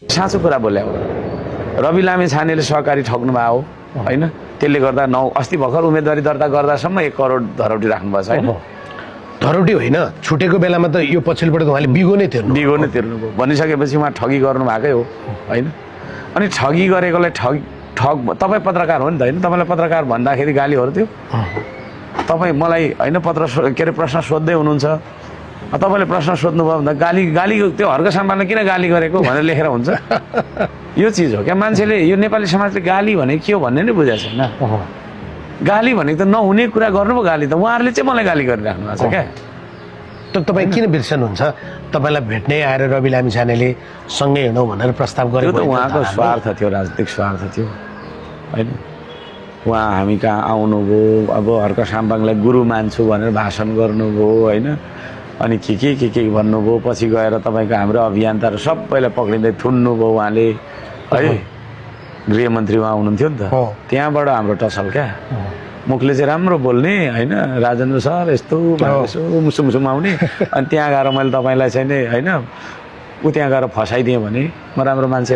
साँचो कुरा बोल्या हो रवि लामिछानेले सहकारी ठग्नु भयो होइन त्यसले गर्दा अस्ति भर्खर उम्मेदवारी दर्ता गर्दासम्म 1 करोड धरौटी राख्नुभएको छ होइन धरौटी होइन छुटेको बेलामा त यो पछिल्लोपल्ट उहाँले बिगो नै तिर्नुभयो भनिसकेपछि उहाँ ठगी गर्नु भएकै हो होइन अनि ठगी गरेकोलाई तपाईँ पत्रकार हो नि त होइन तपाईँलाई पत्रकार भन्दाखेरि गालीहरू थियो तपाईँ मलाई होइन प्रश्न सोध्दै हुनुहुन्छ तपाईँले प्रश्न सोध्नुभयो भन्दा गाली त्यो हर्क सम्मानले किन गाली गरेको भनेर लेखेर हुन्छ यो चिज हो क्या मान्छेले यो नेपाली समाजले गाली भने के हो भन्ने नै बुझाएको छैन गाली भनेको त नहुने कुरा गर्नु पो गाली त उहाँहरूले चाहिँ मलाई गाली गरिराख्नु भएको छ क्या त तपाईँ किन बिर्सनुहुन्छ तपाईँलाई भेट्नै आएर रवि लामिछानेले सँगै हिँडौँ भनेर प्रस्ताव गरेको त्यो त उहाँको स्वार्थ थियो राजनीतिक स्वार्थ थियो होइन उहाँ हामी कहाँ आउनुभयो अब हर्क साम्बाङलाई गुरु मान्छु भनेर भाषण गर्नुभयो होइन अनि के भन्नुभयो पछि गएर तपाईँको हाम्रो अभियन्ताहरू सबैलाई पक्रिँदै थुन्नुभयो उहाँले है गृहमन्त्री उहाँ हुनुहुन्थ्यो नि त त्यहाँबाट हाम्रो टसल क्या मुखले चाहिँ राम्रो बोल्ने होइन राजेन्द्र सर यस्तो मुसुम आउने अनि त्यहाँ गएर मैले तपाईँलाई चाहिँ नि होइन ऊ त्यहाँ गएर फसाइदिएँ भने म राम्रो मान्छे